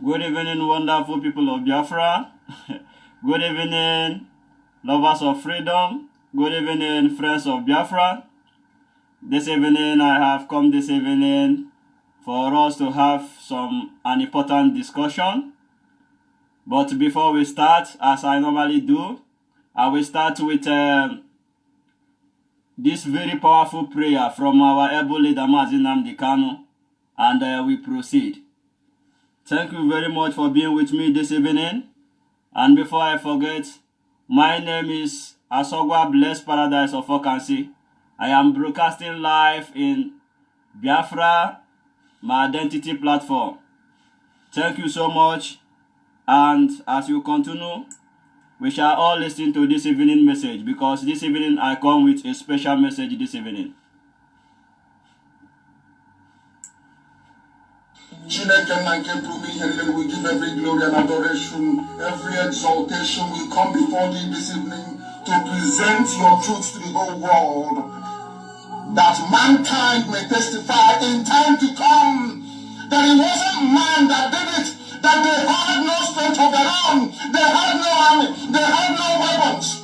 Good evening, wonderful people of Biafra. Good evening, lovers of freedom. Good evening, friends of Biafra. This evening, I have come this evening for us to have an important discussion. But before we start, as I normally do, I will start with this very powerful prayer from our able leader, Mazi Nnamdi Kanu, and we proceed. Thank you very much for being with me this evening. And before I forget, my name is Asogwa Blessed Paradise of Okansi. I am broadcasting live in Biafra, my identity platform. Thank you so much. And as you continue, we shall all listen to this evening message, because this evening I come with a special message this evening. We give every glory and adoration, every exaltation. We come before thee this evening to present your truth to the whole world, that mankind may testify in time to come that it wasn't man that did it, that they had no strength of their own, they had no army, they had no weapons.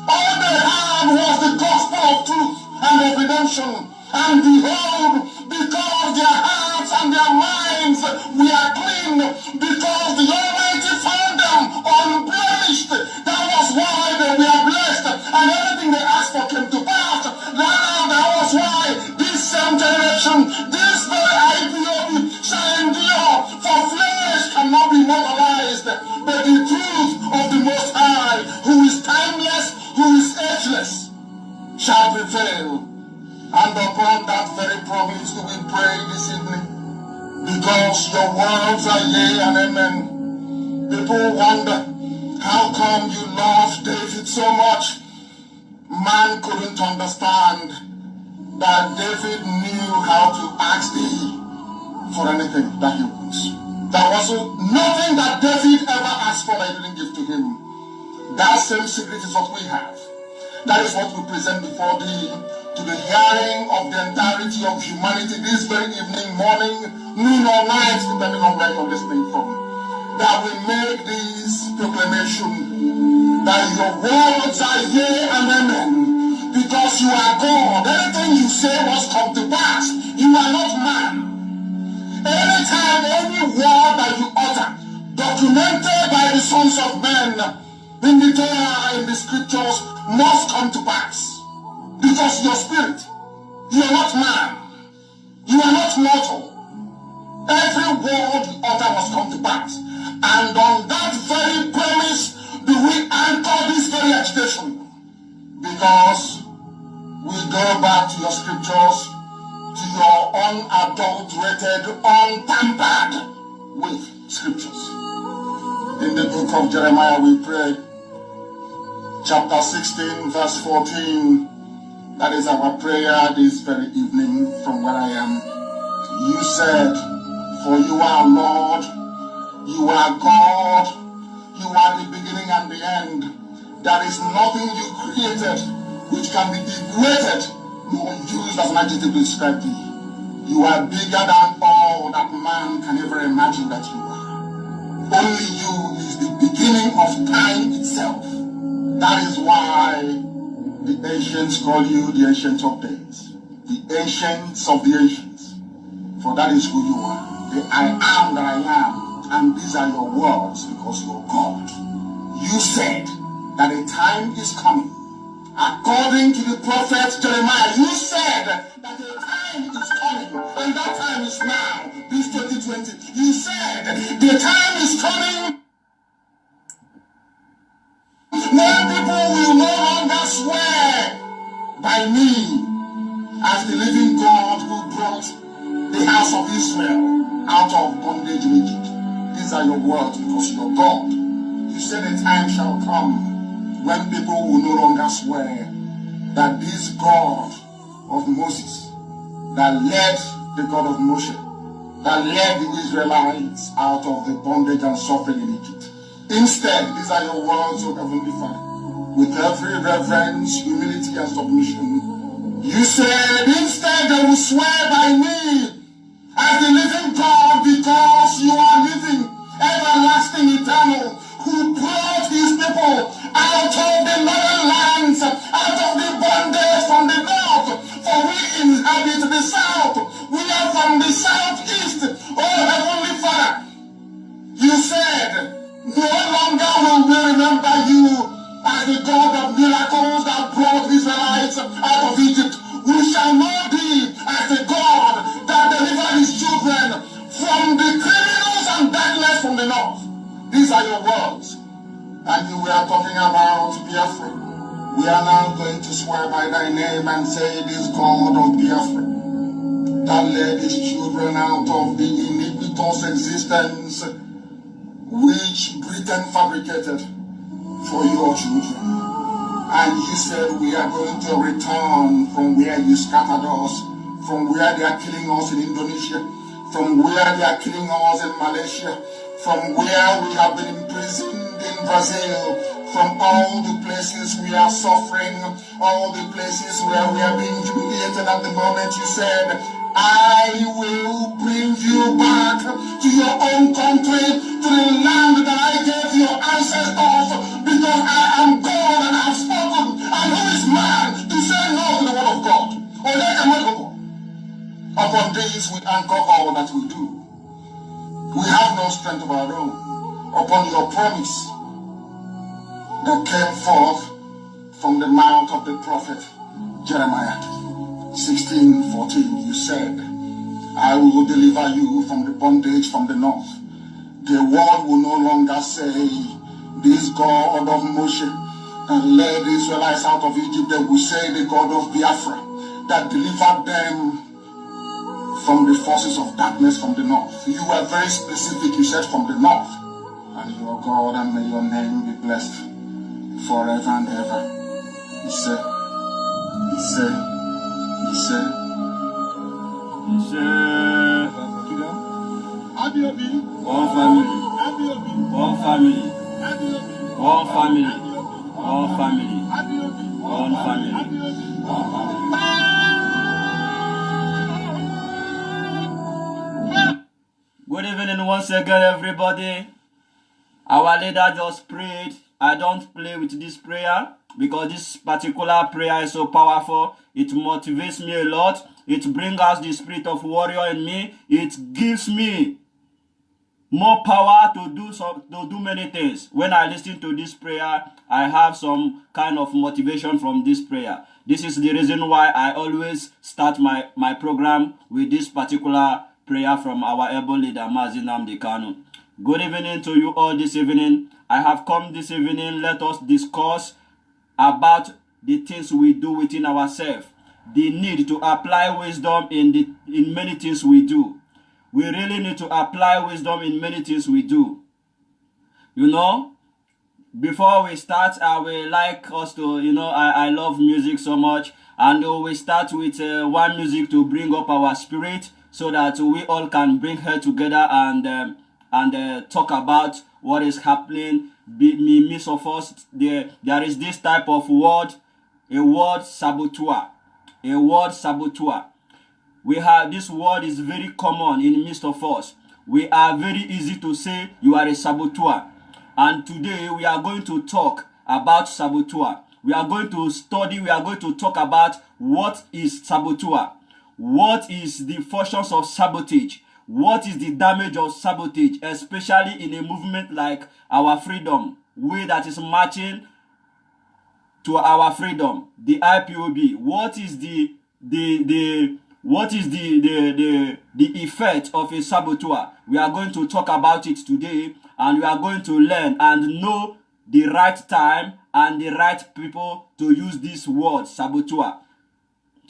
All they had was the gospel of truth and of redemption. And behold, because their hearts and their minds were clean, because the Almighty found them unblemished, that was why they were blessed, and everything they asked for came to pass. That was why this same generation, this very IPOB shall endure, for flesh cannot be mortalized, but the truth of the Most High, who is timeless, who is ageless, shall prevail. And upon that very promise do we pray this evening, because your words are yea and amen. People wonder, how come you loved David so much? Man couldn't understand that David knew how to ask thee for anything that he wants. There was nothing that David ever asked for that he didn't give to him. That same secret is what we have. That is what we present before thee, to the hearing of the entirety of humanity this very evening, morning, noon or night, depending on where you're listening from. That we make this proclamation that your words are yea and amen, because you are God. Anything you say must come to pass. You are not man. Anytime, any word that you utter, documented by the sons of men in the Torah, in the scriptures, must come to pass. Because your spirit, you are not man, you are not mortal. Every word you utter must come to pass. And on that very premise do we anchor this very agitation. Because we go back to your scriptures, to your unadulterated, untampered with scriptures. In the book of Jeremiah we pray, chapter 16, verse 14. That is our prayer this very evening from where I am. You said, for you are Lord, you are God, you are the beginning and the end. There is nothing you created which can be equated nor used as an adjective to describe thee. You are bigger than all that man can ever imagine that you are. Only you is the beginning of time itself. That is why the ancients call you the Ancient of Days, the Ancients of the Ancients, for that is who you are. The I am that I am, and these are your words, because you are God. You said that a time is coming. According to the prophet Jeremiah, you said that a time is coming, and that time is now, this 2020. You said the time is coming when people will no longer swear by me as the living God who brought the house of Israel out of bondage in Egypt. These are your words, because you are God. You said a time shall come when people will no longer swear that this God of Moses, that led the God of Moshe, that led the Israelites out of the bondage and suffering in Egypt. Instead, these are your words, O Heavenly Father, with every reverence, humility, and submission. You said, instead they will swear by me as the living God, because you are living. men from the criminals and darkness from the north. These are your words. And we are talking about Biafra. We are now going to swear by thy name and say, this God of Biafra that led his children out of the iniquitous existence which Britain fabricated for your children. And you said we are going to return from where you scattered us, from where they are killing us in Indonesia, from where they are killing us in Malaysia, from where we have been imprisoned in Brazil, from all the places we are suffering, all the places where we are being humiliated at the moment. You said, I will bring you back to your own country, to the land that I gave your ancestors, because I am God and I have spoken. And who is man to say no to the word of God? Upon this we anchor all that we do. We have no strength of our own. Upon your promise that came forth from the mouth of the prophet Jeremiah 16:14, you said, I will deliver you from the bondage from the north. The world will no longer say, this God of Moshe that led the Israelites out of Egypt. They will say, the God of Biafra that delivered them from the forces of darkness from the north. You were very specific. You said from the north. And you are God, and may your name be blessed forever and ever. He said, he said, he said, he said, one family, one family, one family, one family, one family, one family. Good evening once again, everybody. Our leader just prayed. I don't play with this prayer because this particular prayer is so powerful. It motivates me a lot. It brings out the spirit of warrior in me. It gives me more power to do many things. When I listen to this prayer, I have some kind of motivation from this prayer. This is the reason why I always start my program with this particular prayer from our able leader, Mazi Nnamdi Kanu. Good evening to you all this evening. I have come this evening. Let us discuss about the things we do within ourselves. The need to apply wisdom in many things we do. We really need to apply wisdom in many things we do. You know, before we start, I will like us to, I love music so much. And we start with one music to bring up our spirit so that we all can bring her together and talk about what is happening. Midst of us, there is this type of word, a word saboteur. A word saboteur. We have this word is very common in the midst of us. We are very easy to say you are a saboteur. And today we are going to talk about saboteur. We are going to study, we are going to talk about what is saboteur. What is the functions of sabotage? What is the damage of sabotage, especially in a movement like our freedom, way that is marching to our freedom, the IPOB? What is the effect of a saboteur? We are going to talk about it today, and we are going to learn and know the right time and the right people to use this word saboteur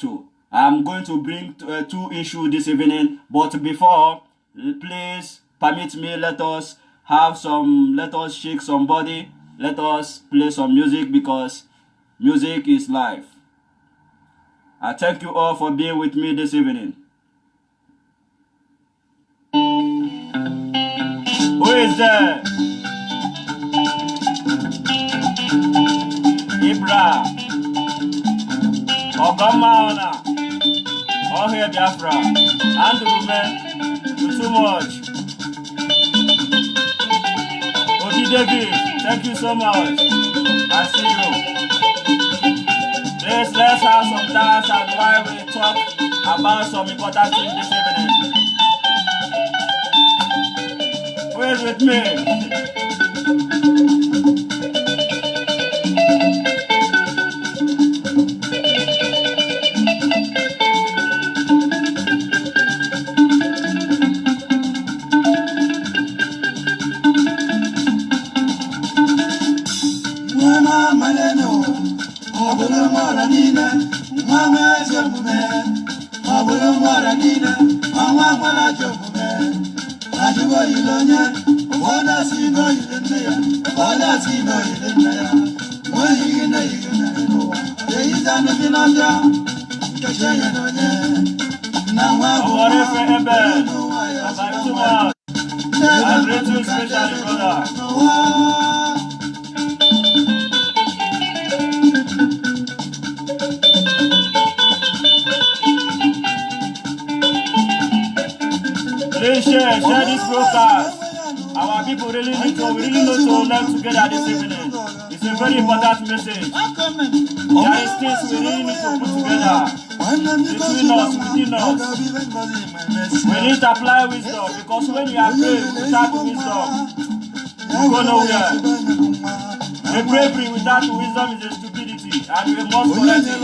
to. I'm going to bring two issues this evening, but before, please permit me, let us shake somebody, let us play some music, because music is life. I thank you all for being with me this evening. Who is there? Ibra. Ogamaona. Oh, here, Biafra. Andrew, man, you're too much. Odi David, thank you so much. I see you. Please, let's have some dance and while we talk about some important things this evening. Who is with me? Please share this broadcast. Our people really need to learn together this evening. It's a very important message. There is things we really need to put together between us, within us. We need to apply wisdom, because when you are brave without wisdom, you go nowhere. The bravery without wisdom is a stupidity, and we must correct it.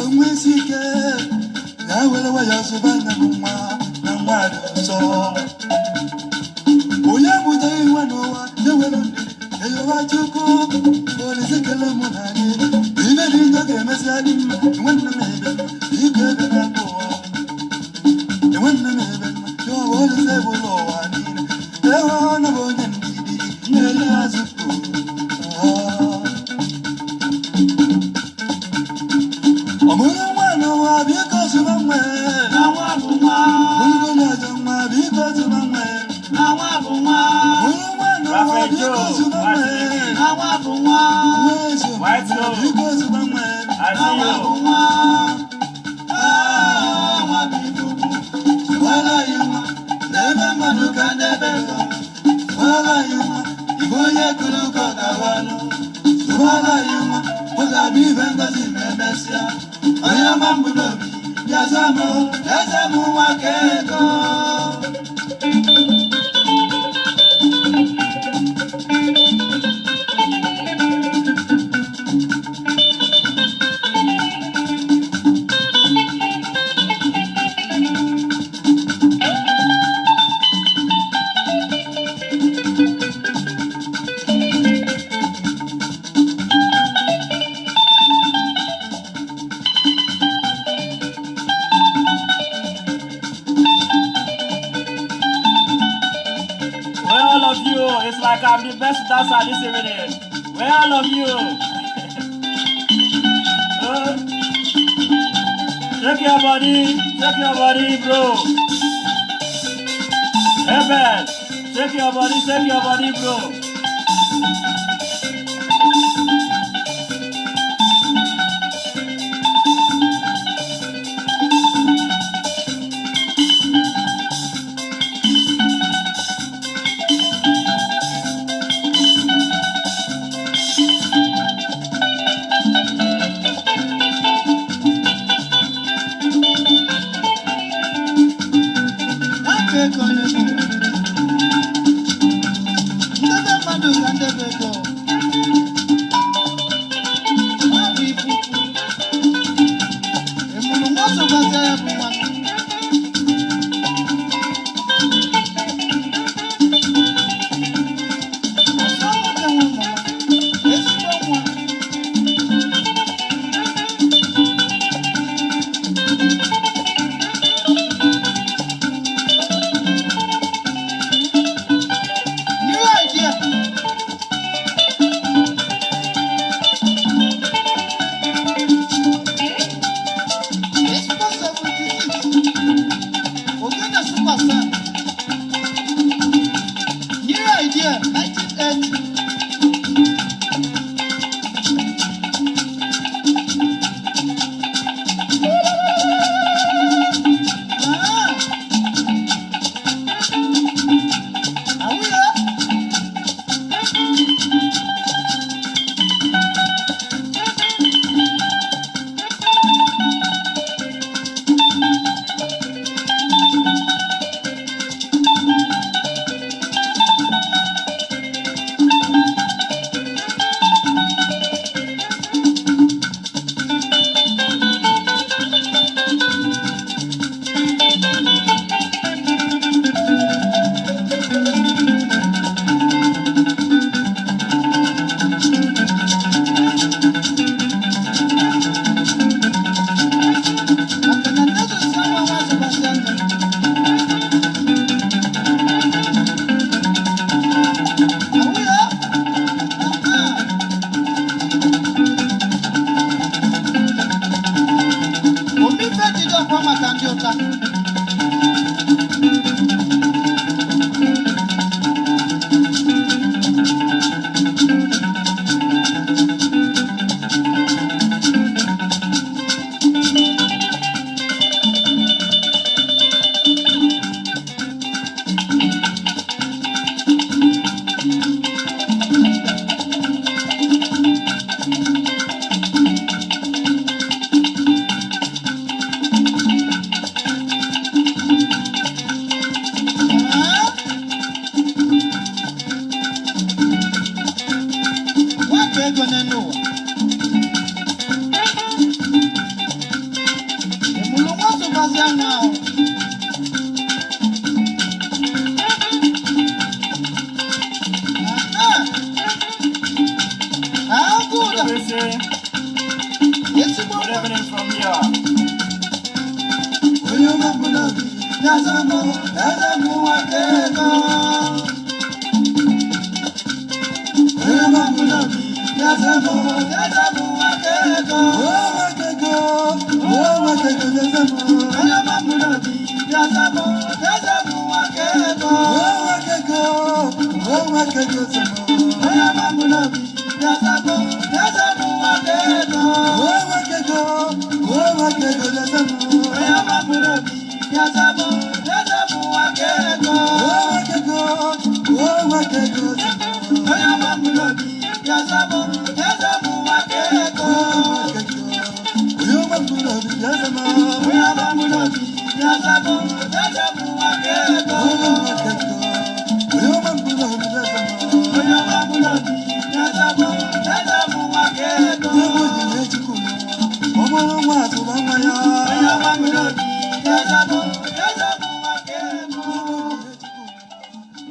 It's like I'm the best dancer this evening. Where all of you? Shake your body, bro. Hey, man, shake your body, bro.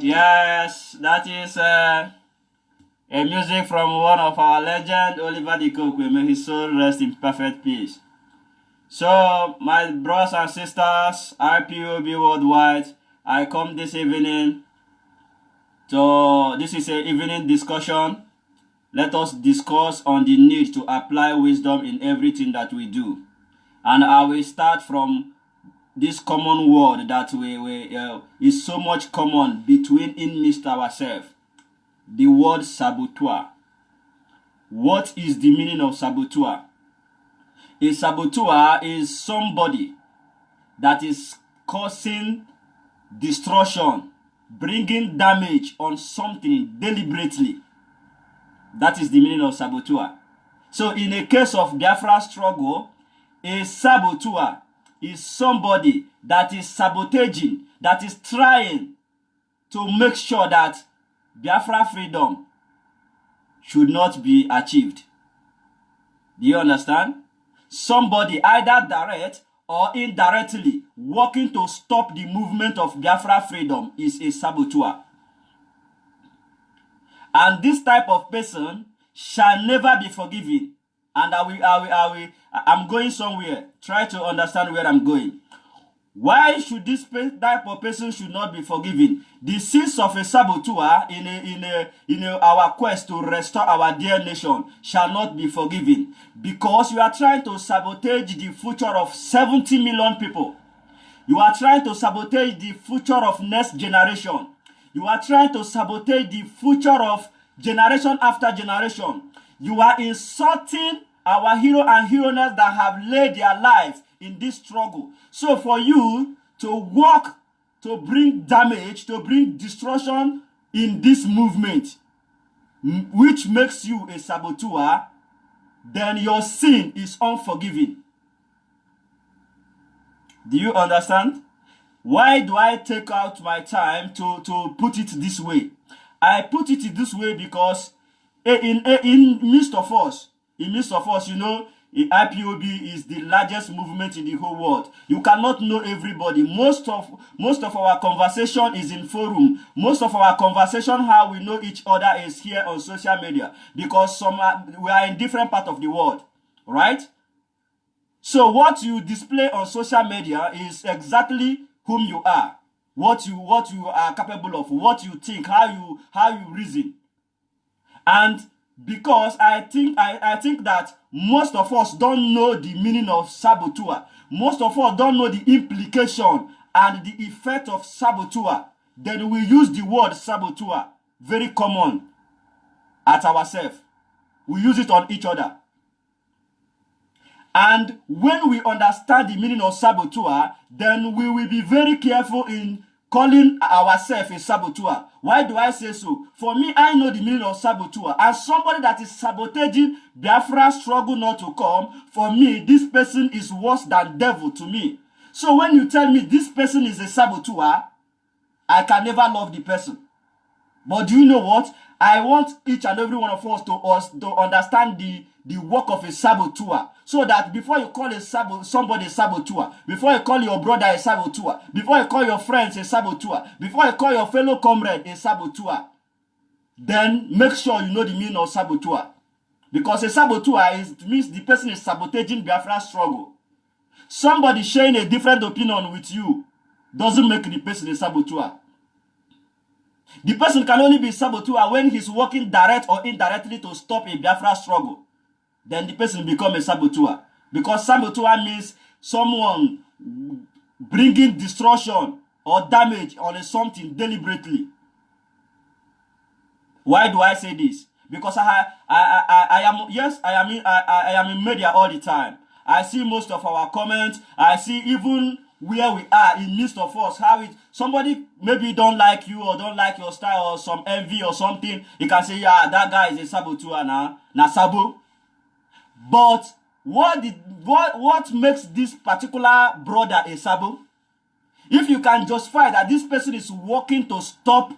Yes, that is a music from one of our legend, Oliver the Kokwe. May his soul rest in perfect peace. So, my brothers and sisters, IPOB worldwide, I come this evening to, this is an evening discussion. Let us discuss on the need to apply wisdom in everything that we do. And I will start from this common word that is so much common between in midst ourselves. The word saboteur. What is the meaning of saboteur? A saboteur is somebody that is causing destruction, bringing damage on something deliberately. That is the meaning of saboteur. So in a case of Biafra struggle, a saboteur is somebody that is sabotaging, that is trying to make sure that Biafra freedom should not be achieved. Do you understand? Somebody either direct or indirectly working to stop the movement of Biafra freedom is a saboteur. And this type of person shall never be forgiven. And I'm going somewhere. Try to understand where I'm going. Why should this type of person should not be forgiven? The sins of a saboteur in our quest to restore our dear nation shall not be forgiven, because you are trying to sabotage the future of 70 million people. You are trying to sabotage the future of next generation. You are trying to sabotage the future of generation after generation. You are insulting our hero and heroines that have laid their lives in this struggle. So for you to work to bring damage, to bring destruction in this movement, which makes you a saboteur, then your sin is unforgiving. Do you understand? Why do I take out my time to put it this way? I put it this way because in midst of us, you know, IPOB is the largest movement in the whole world. You cannot know everybody. Most of our conversation is in forum. Most of our conversation, how we know each other, is here on social media, because we are in different parts of the world, right? So what you display on social media is exactly whom you are, what you are capable of, what you think, how you reason. And because I think that most of us don't know the meaning of saboteur. Most of us don't know the implication and the effect of saboteur. Then we use the word saboteur, very common at ourselves. We use it on each other. And when we understand the meaning of saboteur, then we will be very careful in calling ourselves a saboteur. Why do I say so? For me, I know the meaning of saboteur. As somebody that is sabotaging Biafra struggle not to come, for me, this person is worse than devil to me. So when you tell me this person is a saboteur, I can never love the person. But do you know what? I want each and every one of us to understand the work of a saboteur, so that before you call somebody a saboteur, before you call your brother a saboteur, before you call your friends a saboteur, before you call your fellow comrade a saboteur, then make sure you know the meaning of saboteur. Because a saboteur means the person is sabotaging Biafra struggle. Somebody sharing a different opinion with you doesn't make the person a saboteur. The person can only be a saboteur when he's working direct or indirectly to stop a Biafra struggle. Then the person becomes a saboteur. Because saboteur means someone bringing destruction or damage on something deliberately. Why do I say this? Because I am in media all the time. I see most of our comments. I see even where we are in midst of us, how it somebody maybe don't like you or don't like your style or some envy or something. You can say, yeah, that guy is a saboteur now, na sabo. But what makes this particular brother a sabo? If you can justify that this person is working to stop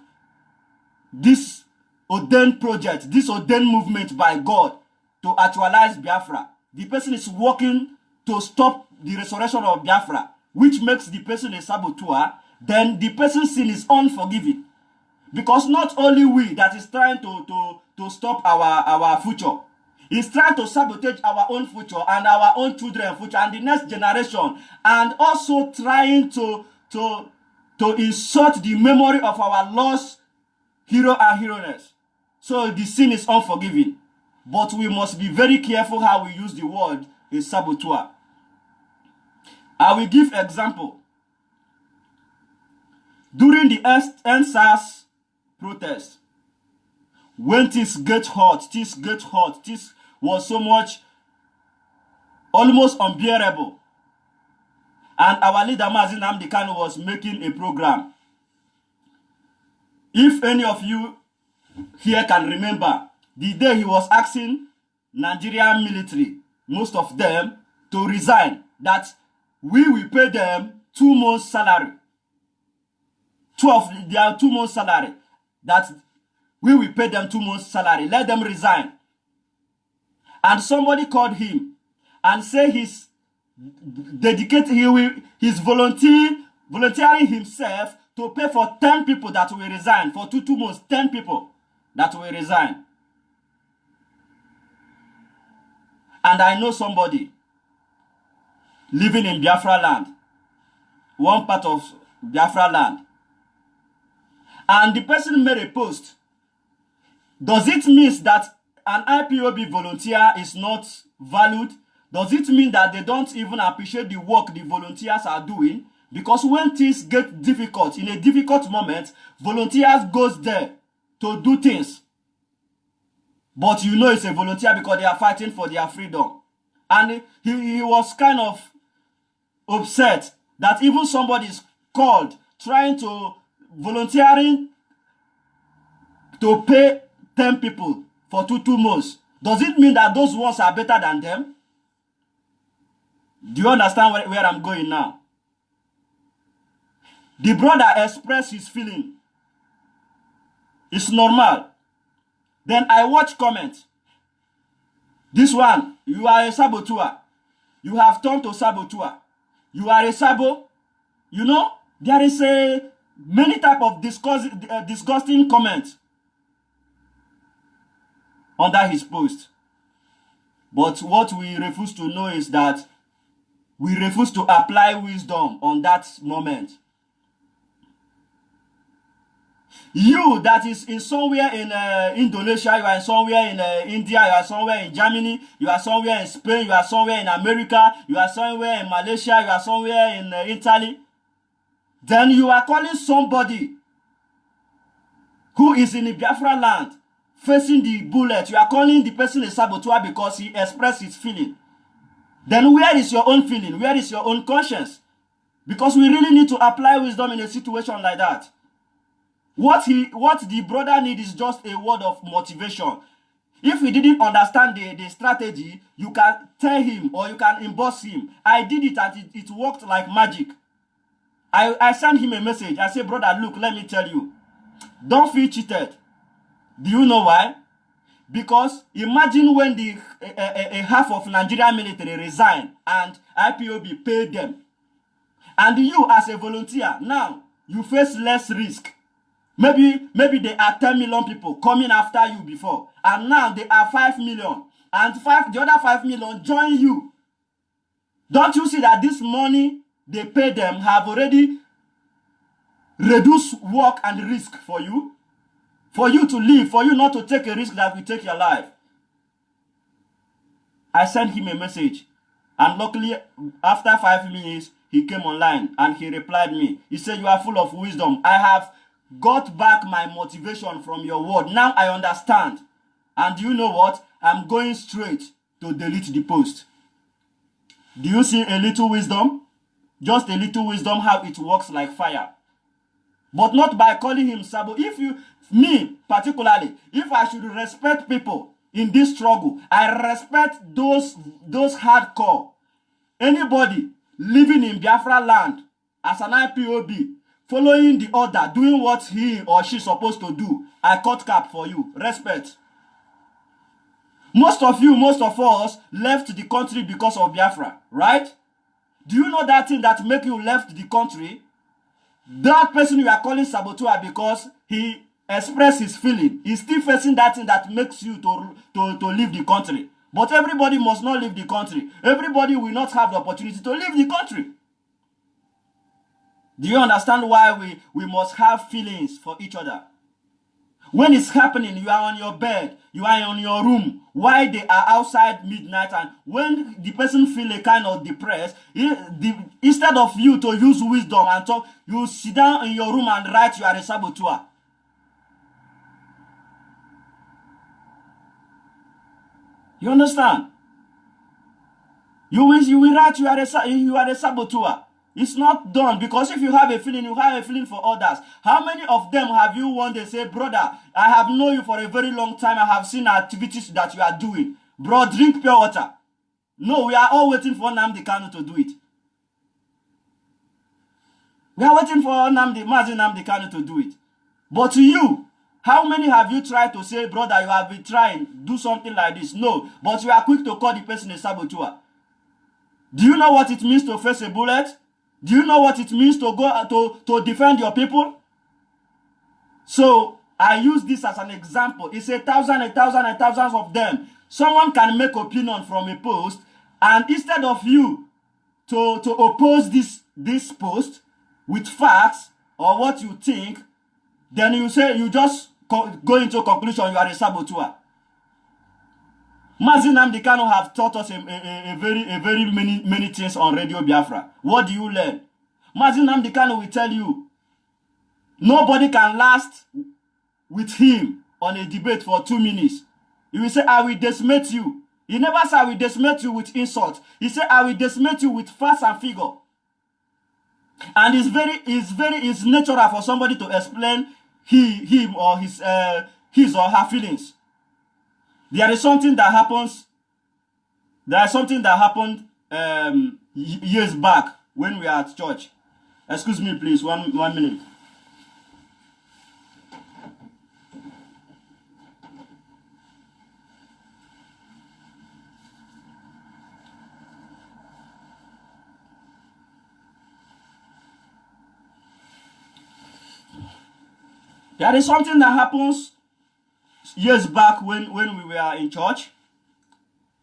this ordained project, this ordained movement by God to actualize Biafra, the person is working to stop the resurrection of Biafra, which makes the person a saboteur, then the person's sin is unforgiving. Because not only we that is trying to stop our future, is trying to sabotage our own future and our own children's future and the next generation, and also trying to insult the memory of our lost hero and heroines. So the sin is unforgiving. But we must be very careful how we use the word a saboteur. I will give example. During the NSAS protest, when things get hot, this was so much, almost unbearable. And our leader, Mazi Nnamdi Kanu, was making a program. If any of you here can remember, the day he was asking Nigerian military, most of them, to resign, that we will pay them 2 months' salary. 12, their 2 months' salary. That we will pay them 2 months' salary. Let them resign. And somebody called him and say he's dedicated, he's volunteering himself to pay for 10 people that will resign. For two months, 10 people that will resign. And I know somebody living in Biafra land, one part of Biafra land. And the person made a post. Does it mean that an IPOB volunteer is not valued? Does it mean that they don't even appreciate the work the volunteers are doing? Because when things get difficult, in a difficult moment, volunteers goes there to do things. But you know it's a volunteer because they are fighting for their freedom. And he was kind of upset that even somebody is called trying to volunteering to pay 10 people for two months. Does it mean that those ones are better than them? Do you understand where I'm going now? The brother expressed his feeling. It's normal. Then I watch comments. This one, you are a saboteur. You have turned to saboteur. You are a sabo. You know, there is a many type of disgusting comments under his post. But what we refuse to know is that we refuse to apply wisdom on that moment. You that is in somewhere in Indonesia, you are somewhere in India, you are somewhere in Germany, you are somewhere in Spain, you are somewhere in America, you are somewhere in Malaysia, you are somewhere in Italy. Then you are calling somebody who is in the Biafra land facing the bullet. You are calling the person a saboteur because he expressed his feeling. Then where is your own feeling? Where is your own conscience? Because we really need to apply wisdom in a situation like that. What the brother needs is just a word of motivation. If he didn't understand the strategy, you can tell him or you can emboss him. I did it and it worked like magic. I sent him a message. I said, brother, look, let me tell you. Don't feel cheated. Do you know why? Because imagine when a half of Nigerian military resign and IPOB paid them. And you as a volunteer, now you face less risk. Maybe there are 10 million people coming after you before. And now there are 5 million. And the other 5 million join you. Don't you see that this money they pay them have already reduced work and risk for you? For you to live, for you not to take a risk that will take your life. I sent him a message. And luckily, after 5 minutes, he came online and he replied me. He said, you are full of wisdom. I have got back my motivation from your word. Now I understand. And you know what? I'm going straight to delete the post. Do you see a little wisdom? Just a little wisdom, how it works like fire. But not by calling him Sabo. If you, me particularly, if I should respect people in this struggle, I respect those hardcore. Anybody living in Biafra land as an IPOB, following the order, doing what he or she supposed to do, I cut cap for you. Respect. Most of us left the country because of Biafra, right? Do you know that thing that make you left the country? That person you are calling saboteur because he expressed his feeling. He's still facing that thing that makes you to leave the country. But everybody must not leave the country. Everybody will not have the opportunity to leave the country. Do you understand why we must have feelings for each other? When it's happening, you are on your bed, you are in your room, while they are outside midnight, and when the person feel a kind of depressed, instead of you to use wisdom and talk, you sit down in your room and write you are a saboteur. You understand? You will write you are a saboteur. It's not done, because if you have a feeling, you have a feeling for others. How many of them have you one day say, brother, I have known you for a very long time. I have seen activities that you are doing. Bro, drink pure water. No, we are all waiting for Nnamdi Kanu to do it. We are waiting for Nnamdi Kanu to do it. But to you, how many have you tried to say, brother, you have been trying, do something like this? No, but you are quick to call the person a saboteur. Do you know what it means to face a bullet? Do you know what it means to go to defend your people? So I use this as an example. It's thousands of them. Someone can make opinion from a post, and instead of you to oppose this post with facts or what you think, then you say you just go into a conclusion you are a saboteur. Mazi Nnamdi Kanu have taught us a very many things on Radio Biafra. What do you learn? Mazi Nnamdi Kanu will tell you, nobody can last with him on a debate for 2 minutes. He will say, I will decimate you. He never said, I will decimate you with insult. He said, I will decimate you with facts and figure. And it's natural for somebody to explain him or his or her feelings. There is something that happens. There is something that happened years back when we were at church. Excuse me, please. One minute. There is something that happens years back when we were in church.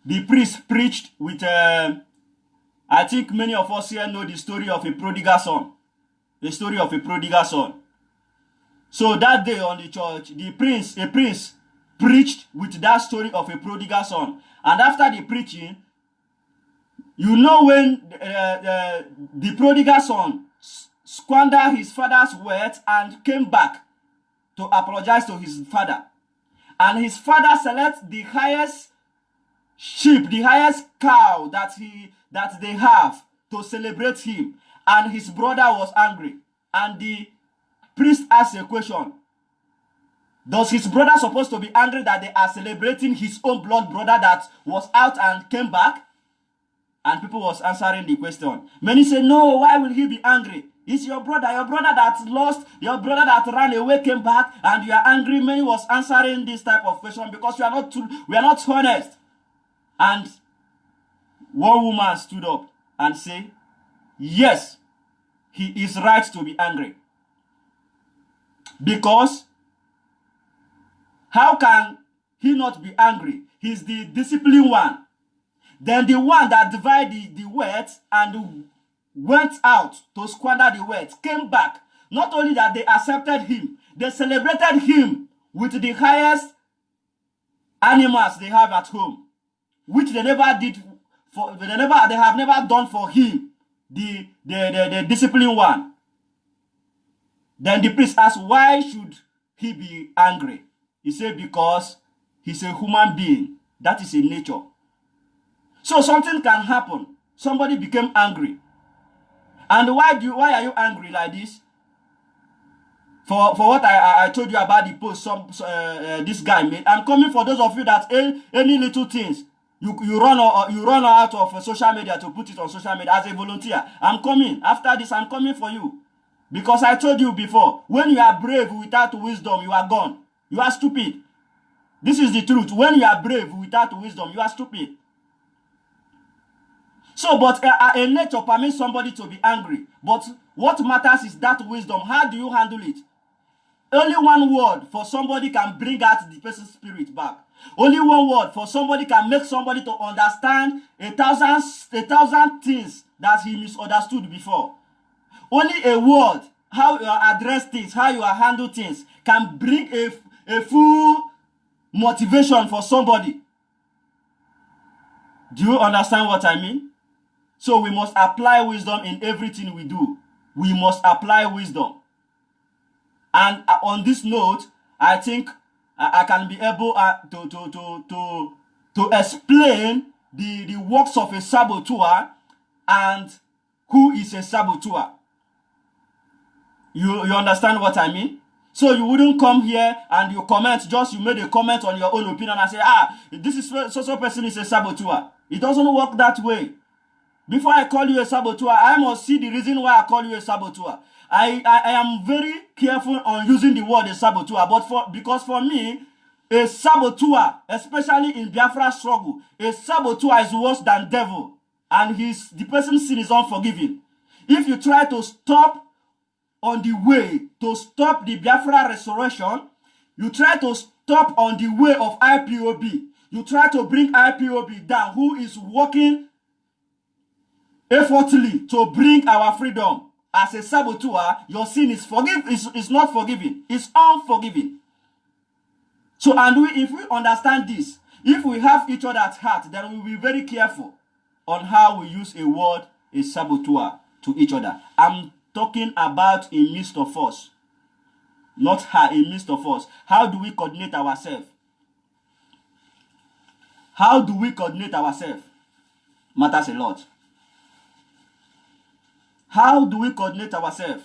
The priest preached with, I think many of us here know the story of a prodigal son. The story of a prodigal son. So that day on the church, a prince preached with that story of a prodigal son. And after the preaching, you know when the prodigal son squandered his father's wealth and came back to apologize to his father. And his father selects the highest sheep, the highest cow that they have to celebrate him. And his brother was angry. And the priest asked a question. Does his brother supposed to be angry that they are celebrating his own blood brother that was out and came back? And people was answering the question. Many say, no, why will he be angry? It's your brother that lost, your brother that ran away came back, and you are angry. Many was answering this type of question because we are not honest. And one woman stood up and said, yes, he is right to be angry. Because how can he not be angry? He's the disciplined one. Then the one that divided the wealth and went out to squander the wealth came back. Not only that, they accepted him, they celebrated him with the highest animals they have at home, which they never did for. They have never done for him, the disciplined one. Then the priest asked, why should he be angry? He said, because he's a human being. That is a nature. So something can happen. Somebody became angry. And why are you angry like this? For what I told you about the post this guy made. I'm coming for those of you that any little things you run out of social media to put it on social media as a volunteer. I'm coming. After this, I'm coming for you. Because I told you before, when you are brave without wisdom, you are gone. You are stupid. This is the truth. When you are brave without wisdom, you are stupid. So, but a nature permits somebody to be angry. But what matters is that wisdom. How do you handle it? Only one word for somebody can bring out the person's spirit back. Only one word for somebody can make somebody to understand a thousand things that he misunderstood before. Only a word, how you address things, how you handle things, can bring a full motivation for somebody. Do you understand what I mean? So we must apply wisdom in everything we do. We must apply wisdom. And on this note, I think I can be able to explain the works of a saboteur and who is a saboteur. You understand what I mean? So you wouldn't come here and you made a comment on your own opinion and say, this is so person is a saboteur. It doesn't work that way. Before I call you a saboteur, I must see the reason why I call you a saboteur. I am very careful on using the word a saboteur, because for me, a saboteur, especially in Biafra struggle, a saboteur is worse than devil, and the person's sin is unforgiving. If you try to stop on the way to stop the Biafra restoration, you try to stop on the way of IPOB, you try to bring IPOB down, who is working effortlessly to bring our freedom. As a saboteur, your sin is not forgiven. It's unforgiving. So, and if we understand this, if we have each other at heart, then we will be very careful on how we use a word, a saboteur, to each other. I'm talking about in midst of us, not her, in midst of us. How do we coordinate ourselves? How do we coordinate ourselves? Matters a lot. How do we coordinate ourselves?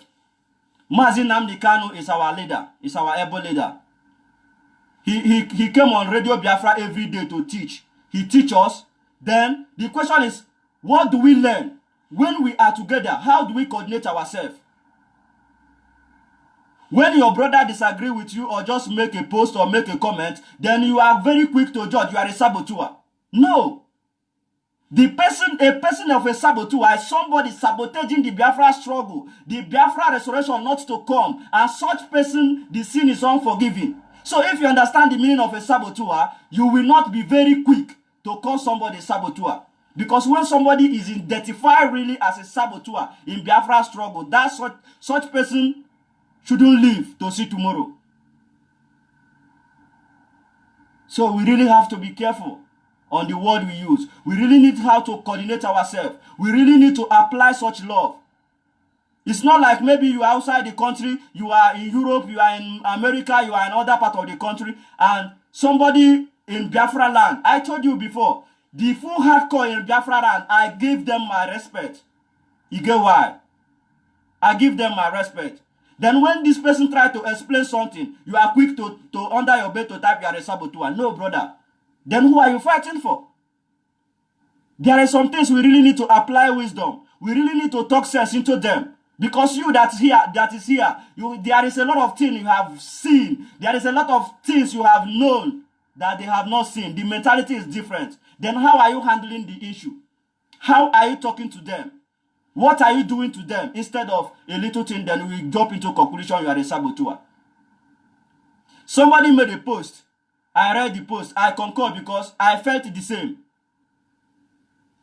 Mazi Nnamdi Kanu is our leader, is our able leader. He came on Radio Biafra every day to teach. He teaches us. Then the question is, what do we learn when we are together? How do we coordinate ourselves? When your brother disagree with you or just make a post or make a comment, then you are very quick to judge. You are a saboteur. No. A person of a saboteur is somebody sabotaging the Biafra struggle, the Biafra restoration not to come, and such person, the sin is unforgiving. So if you understand the meaning of a saboteur, you will not be very quick to call somebody a saboteur. Because when somebody is identified really as a saboteur in Biafra struggle, that such person shouldn't live to see tomorrow. So we really have to be careful on the word we use. We really need how to coordinate ourselves. We really need to apply such love. It's not like maybe you are outside the country, you are in Europe, you are in America, you are in other part of the country, and somebody in Biafra land. I told you before, the full hardcore in Biafra land, I give them my respect. You get why? I give them my respect. Then when this person try to explain something, you are quick to under your bed to type you are a saboteur. No, brother. Then who are you fighting for? There are some things we really need to apply wisdom. We really need to talk sense into them. Because you that is here, there is a lot of things you have seen. There is a lot of things you have known that they have not seen. The mentality is different. Then how are you handling the issue? How are you talking to them? What are you doing to them? Instead of a little thing, then we jump into conclusion you are a saboteur. Somebody made a post. I read the post. I concur because I felt the same.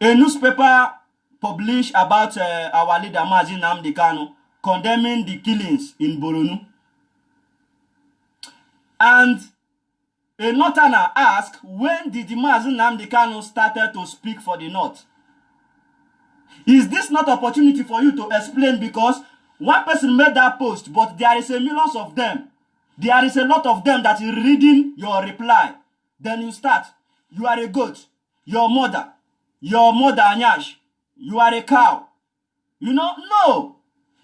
A newspaper published about our leader Mazi Nnamdi Kanu condemning the killings in Boronu. And a northerner asked, when did Mazi Nnamdi Kanu started to speak for the North? Is this not opportunity for you to explain? Because One person made that post, but there is a millions of them. There is a lot of them that is reading your reply. Then you start. You are a goat. Your mother, Anyash. You are a cow. You know, no.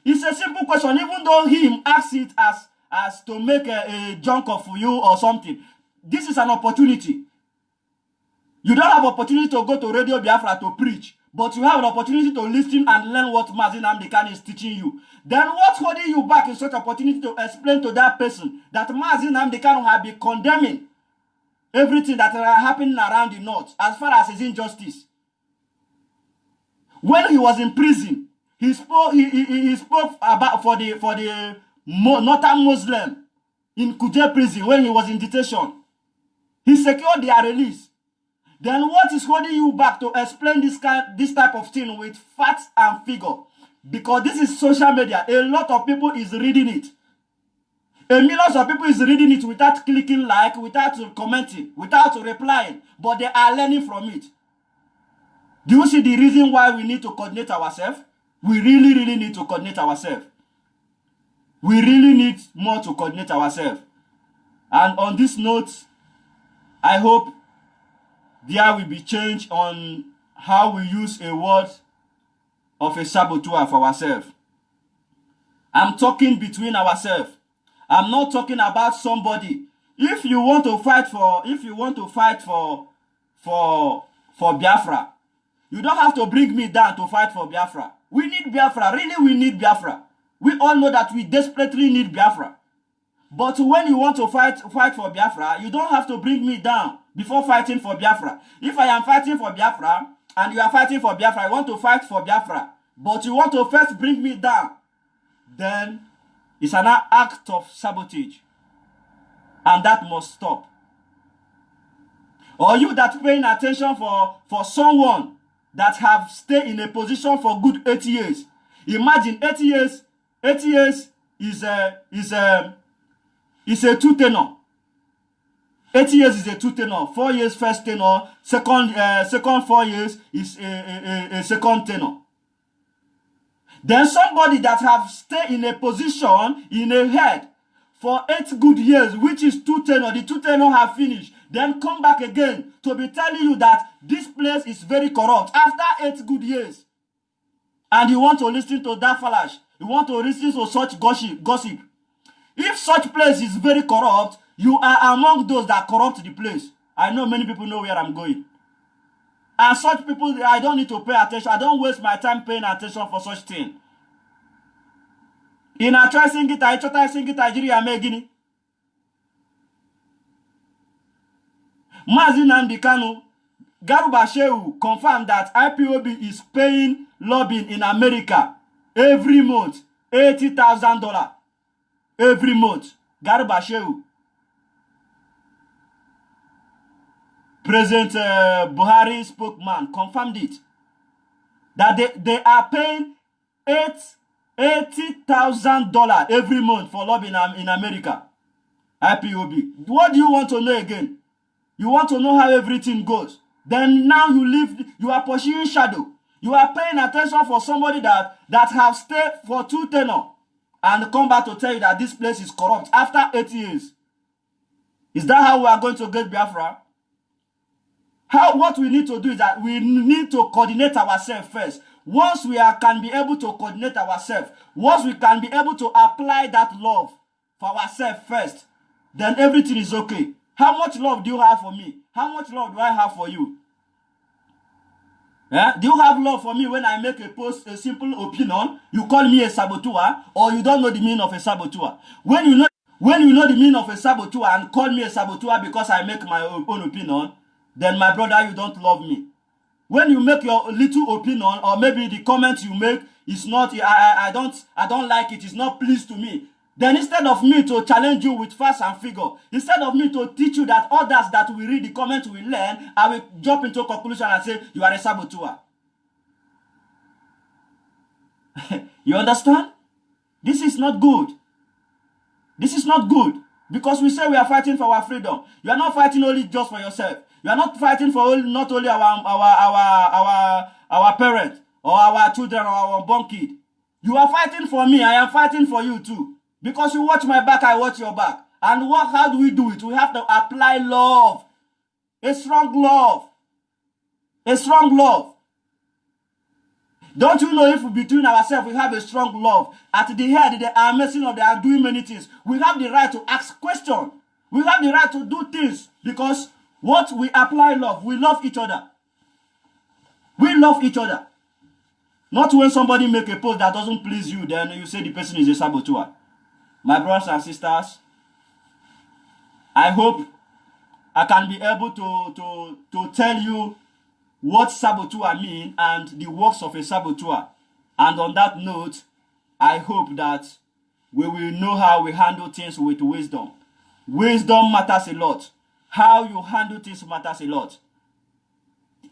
It's a simple question. Even though him asks it as to make a junk of you or something. This is an opportunity. You don't have opportunity to go to Radio Biafra to preach, but you have an opportunity to listen and learn what Mazin Amdekan is teaching you. Then what's holding you back in such opportunity to explain to that person that Mazin Amdekan have been condemning everything that are happening around the north as far as his injustice? When he was in prison, he spoke about for the northern Muslim in Kuje prison when he was in detention. He secured their release. Then what is holding you back to explain this type of thing with facts and figure? Because this is social media. A lot of people is reading it. A millions of people is reading it without clicking like, without commenting, without replying. But they are learning from it. Do you see the reason why we need to coordinate ourselves? We really, really need to coordinate ourselves. We really need more to coordinate ourselves. And on this note, I hope there will be change on how we use a word of a saboteur for ourselves. I'm talking between ourselves. I'm not talking about somebody. If you want to fight for Biafra, you don't have to bring me down to fight for Biafra. We need Biafra. Really, we need Biafra. We all know that we desperately need Biafra. But when you want to fight for Biafra, you don't have to bring me down before fighting for Biafra. If I am fighting for Biafra, and you are fighting for Biafra, I want to fight for Biafra, but you want to first bring me down, then it's an act of sabotage. And that must stop. Or you that paying attention for someone that have stayed in a position for good 8 years. Imagine 8 years. 8 years is a two tenor. 8 years is a two tenor. 4 years first tenor. Second 4 years is a second tenor. Then somebody that have stayed in a position in a head for 8 good years, which is two tenor. The two tenor have finished. Then come back again to be telling you that this place is very corrupt after 8 good years. And you want to listen to that flash. You want to listen to such gossip. If such place is very corrupt, you are among those that corrupt the place. I know many people know where I'm going. And such people, I don't need to pay attention. I don't waste my time paying attention for such thing. In a try sing it, I try sing it, Nigeria, Megini. Mazin Amdekan, Garuba Shehu confirmed that IPOB is paying lobbying in America every month, $80,000 every month. Garuba Shehu. President Buhari spokesman confirmed it. That they are paying $80,000 every month for lobbying in America. IPOB. What do you want to know again? You want to know how everything goes. Then now you are pursuing shadow. You are paying attention for somebody that have stayed for 2 tenor and come back to tell you that this place is corrupt after 8 years. Is that how we are going to get Biafra? What we need to do is that we need to coordinate ourselves first. Once we can be able to coordinate ourselves, once we can be able to apply that love for ourselves first, then everything is okay. How much love do you have for me? How much love do I have for you? Yeah? Do you have love for me when I make a post, a simple opinion? You call me a saboteur, or you don't know the meaning of a saboteur? When you know the meaning of a saboteur and call me a saboteur because I make my own opinion, then my brother, you don't love me. When you make your little opinion, or maybe the comment you make is not, I don't like it, it's not pleased to me. Then instead of me to challenge you with facts and figure, instead of me to teach you that others that will read the comment will learn, I will jump into a conclusion and say, you are a saboteur. You understand? This is not good. This is not good. Because we say we are fighting for our freedom. You are not fighting only just for yourself. You are not fighting for not only our parents or our children or our unborn kid. You are fighting for me, I am fighting for you too. Because you watch my back, I watch your back. And how do we do it? We have to apply love. A strong love. A strong love. Don't you know if between ourselves we have a strong love? At the head, they are messing up, they are doing many things. We have the right to ask questions. We have the right to do things because what we apply love, we love each other. We love each other. Not when somebody make a post that doesn't please you, then you say the person is a saboteur. My brothers and sisters, I hope I can be able to tell you what saboteur mean and the works of a saboteur. And on that note, I hope that we will know how we handle things with wisdom. Wisdom matters a lot. How you handle things matters a lot.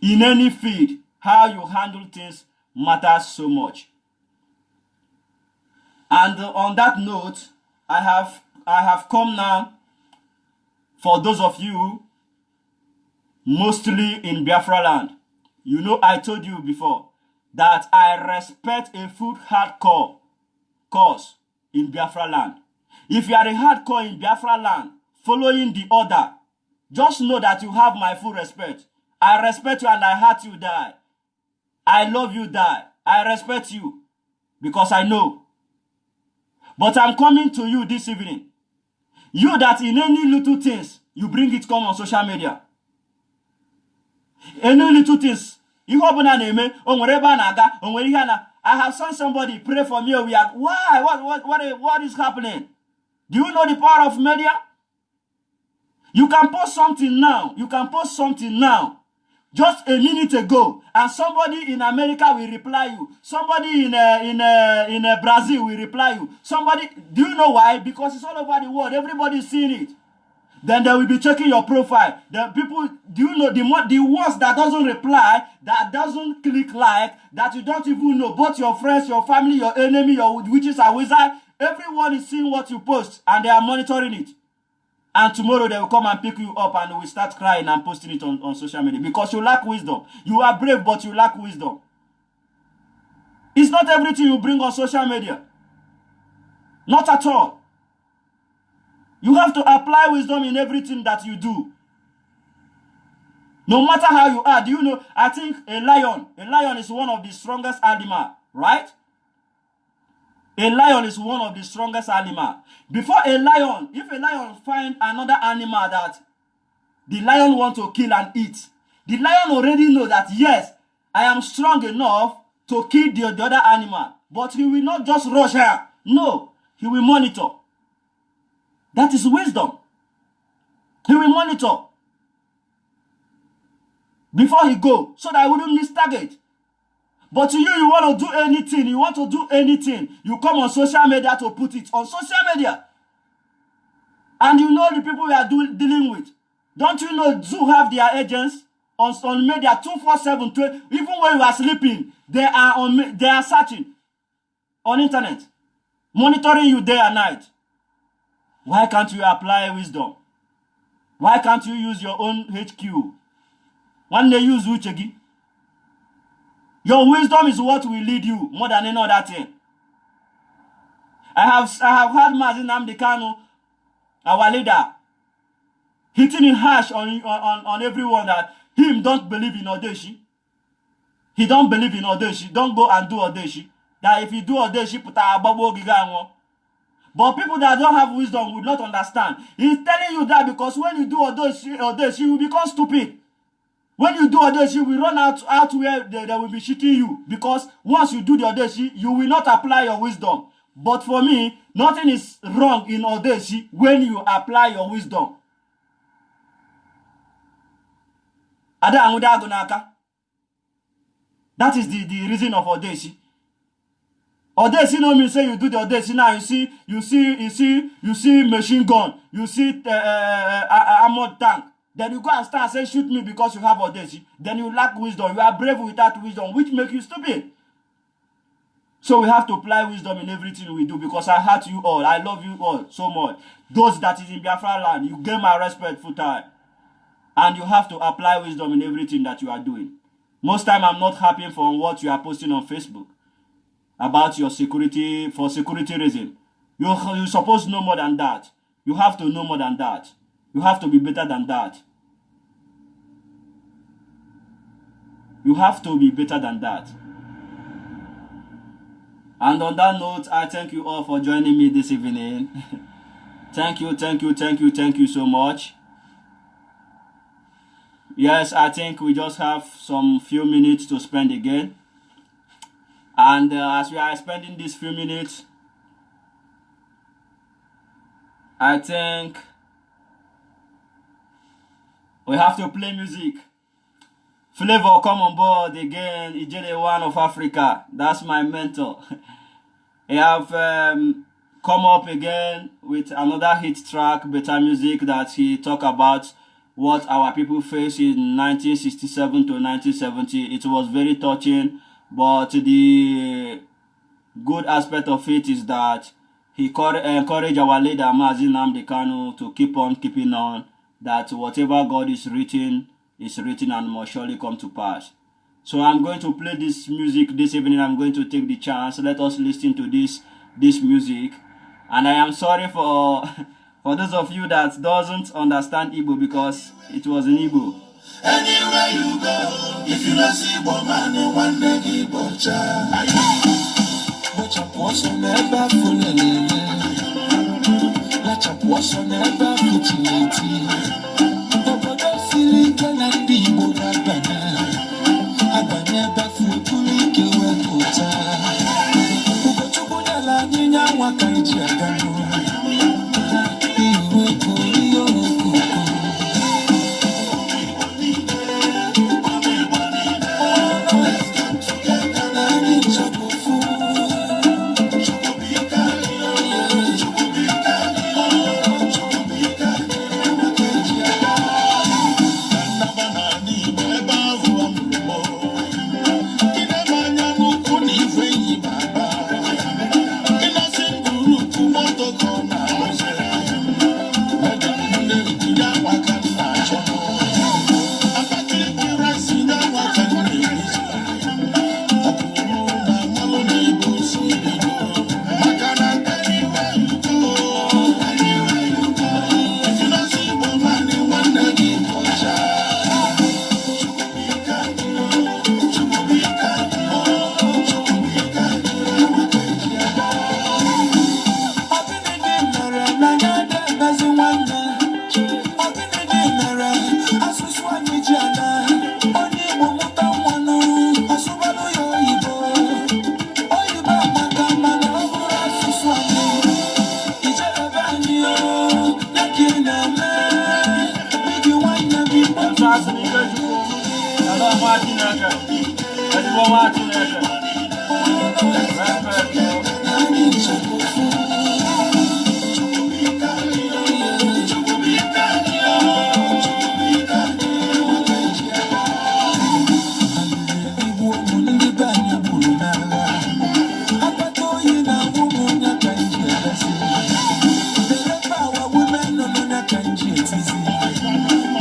In any field, how you handle things matters so much. And on that note, I have come now for those of you mostly in Biafra land. You know, I told you before that I respect a full hardcore cause in Biafra land. If you are a hardcore in Biafra land, following the order, just know that you have my full respect. I respect you and I hurt you, die. I love you, die. I respect you because I know. But I'm coming to you this evening. You that in any little things, you bring it come on social media. Any little things. I have seen somebody pray for me. We are, why? What is happening? Do you know the power of media? You can post something now. You can post something now. Just a minute ago, and somebody in America will reply you. Somebody in Brazil will reply you. Somebody, do you know why? Because it's all over the world. Everybody is seeing it. Then they will be checking your profile. The people, do you know the ones that doesn't reply, that doesn't click like, that you don't even know, both your friends, your family, your enemy, your witches and wizards, everyone is seeing what you post and they are monitoring it. And tomorrow they will come and pick you up and will start crying and posting it on social media because you lack wisdom. You are brave, but you lack wisdom. It's not everything you bring on social media. Not at all. You have to apply wisdom in everything that you do. No matter how you are. Do you know, I think a lion is one of the strongest animals, right? A lion is one of the strongest animals. Before if a lion finds another animal that the lion wants to kill and eat, the lion already knows that, yes, I am strong enough to kill the other animal. But he will not just rush her. No, he will monitor. That is wisdom. He will monitor before he go, so that he wouldn't miss target. But you want to do anything, you come on social media to put it on social media. And you know the people we are dealing with. Don't you know Zoo have their agents on media 24/7, even when you are sleeping, they are searching on internet, monitoring you day and night. Why can't you apply wisdom? Why can't you use your own HQ? When they use Uchegi, your wisdom is what will lead you more than any other thing. I have heard Mazin Namdekano, our leader, hitting it harsh on everyone that him don't believe in Odeshi. He don't believe in Odeshi. Don't go and do Odeshi. That if you do Odeshi, put a babo giga. But people that don't have wisdom would not understand. He's telling you that because when you do Odeshi, you will become stupid. When you do Odeshi, you will run out where they will be shooting you. Because once you do the Odeshi, you will not apply your wisdom. But for me, nothing is wrong in Odeshi when you apply your wisdom. That is the reason of Odeshi. Odeshi no mean say you do the Odeshi now. You see machine gun. You see armored tank. Then you go and start and say, shoot me because you have Odeshi. Then you lack wisdom. You are brave without wisdom, which makes you stupid. So we have to apply wisdom in everything we do because I hurt you all. I love you all so much. Those that is in Biafra land, you gain my respect full time. And you have to apply wisdom in everything that you are doing. Most time I'm not happy for what you are posting on Facebook. about your security for security reason. You're supposed to know more than that. You have to know more than that. You have to be better than that. You have to be better than that. And on that note, I thank you all for joining me this evening. Thank you so much. Yes, I think we just have some few minutes to spend again. And as we are spending these few minutes, I think we have to play music. Flavor, come on board again. Ijele One of Africa. That's my mentor. He have come up again with another hit track, better music, that he talk about what our people faced in 1967 to 1970. It was very touching, but the good aspect of it is that he encouraged our leader, Mazi Nnamdi Kanu, to keep on keeping on, that whatever God is written and must surely come to pass. So I'm going to play this music this evening. I'm going to take the chance. Let us listen to this music. And I am sorry for those of you that doesn't understand Igbo, because it was in Igbo. Anywhere you go, if you don't see Igbo man, one day Igbo child. Let your portion never full of let your portion never put in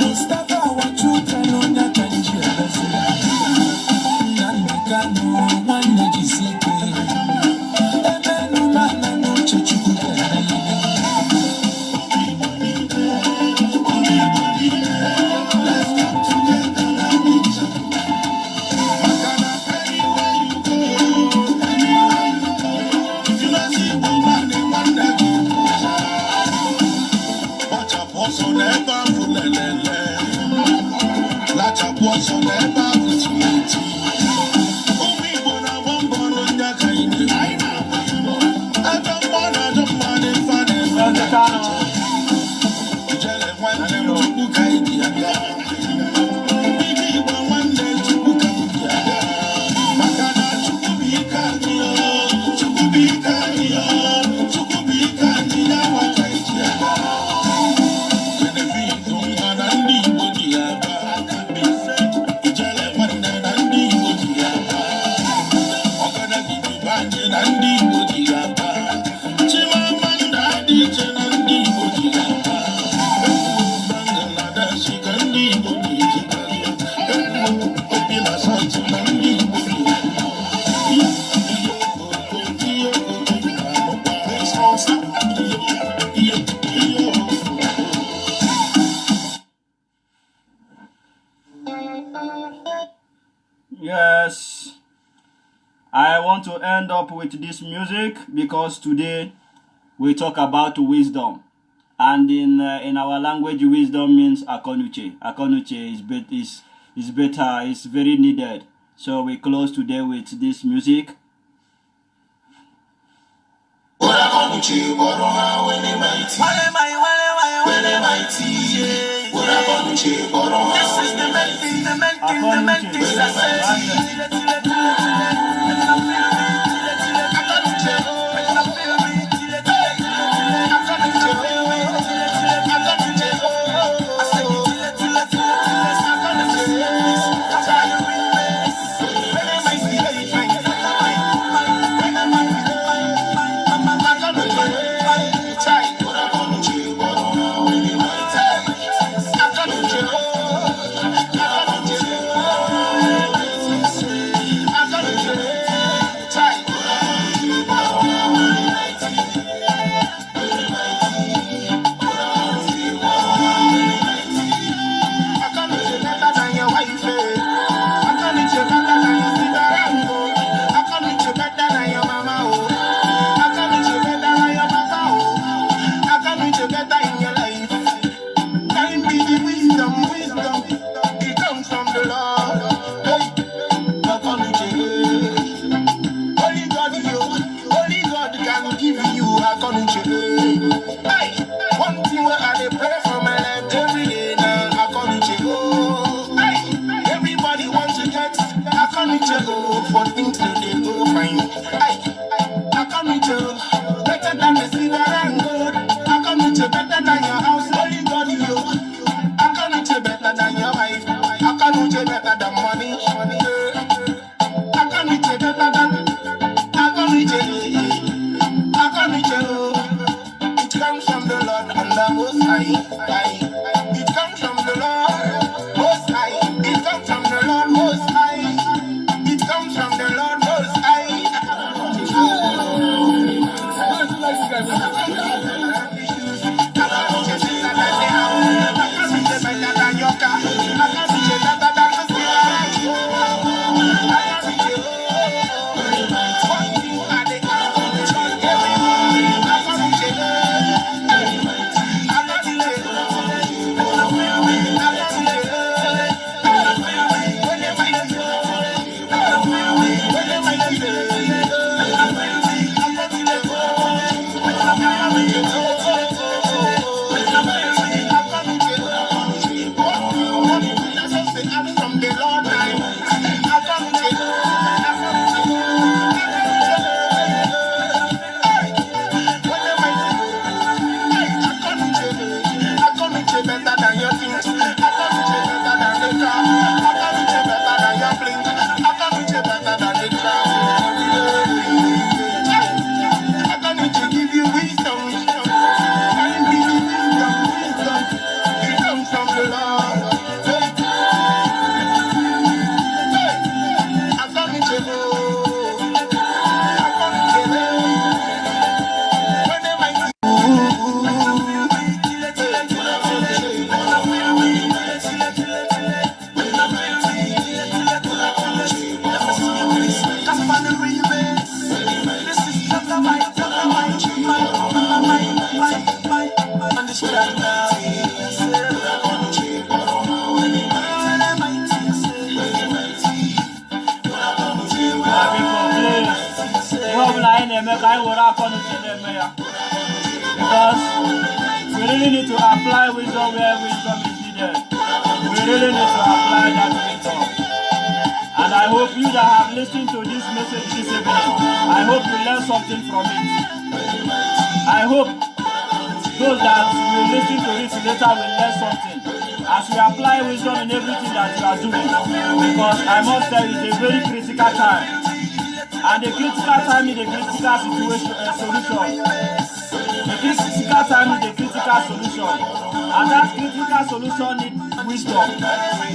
Mustafa wa children on that. Yes, I want to end up with this music because today we talk about wisdom. And in our language, wisdom means akonuche. Akonuche is better, is very needed. So we close today with this music. Because we really need to apply wisdom where wisdom is needed. We really need to apply that wisdom. And I hope you that have listened to this message this evening, I hope you learn something from it. I hope those that will listen to it later will learn something as we apply wisdom in everything that you are doing. Because I must tell you, it's a very critical time. And the critical time is a critical situation, solution. The critical time is a critical solution. And that critical solution needs wisdom.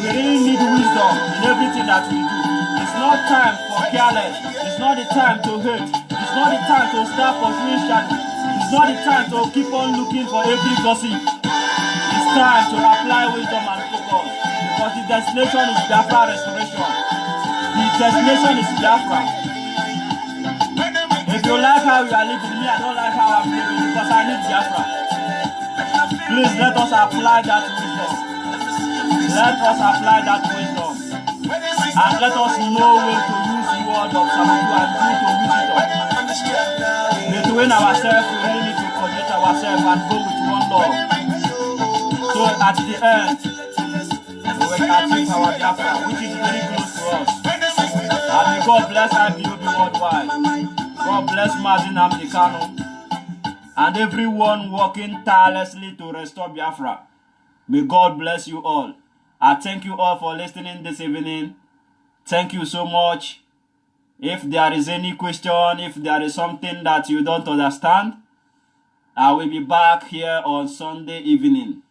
We really need wisdom in everything that we do. It's not time for careless. It's not the time to hate. It's not the time to start pursuing shadow. It's not the time to keep on looking for every gossip. It's time to apply wisdom and focus. Because the destination is Biafra restoration. The destination is Biafra. If you like how you are living, me, I don't like how I'm living because I need Biafra. Please let us apply that wisdom. Let us apply that wisdom. And let us know when to use the word of Samuel and who to use it on. Between ourselves, we really need to commit ourselves and go with one love. So at the end, we will achieve our Biafra, which is very close to us. And may God bless IPOB worldwide. God bless Mazin Amdekano and everyone working tirelessly to restore Biafra. May God bless you all. I thank you all for listening this evening. Thank you so much. If there is any question, if there is something that you don't understand, I will be back here on Sunday evening.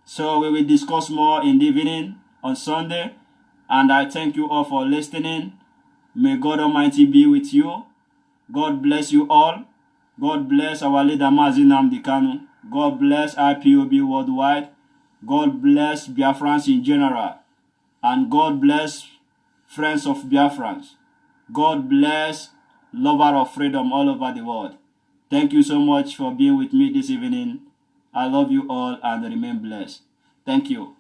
So we will discuss more in the evening on Sunday. And I thank you all for listening. May God Almighty be with you. God bless you all. God bless our leader Mazin Amdekano. God bless IPOB worldwide. God bless Biafrans in general. And God bless friends of Biafrans. God bless lovers of freedom all over the world. Thank you so much for being with me this evening. I love you all and remain blessed. Thank you.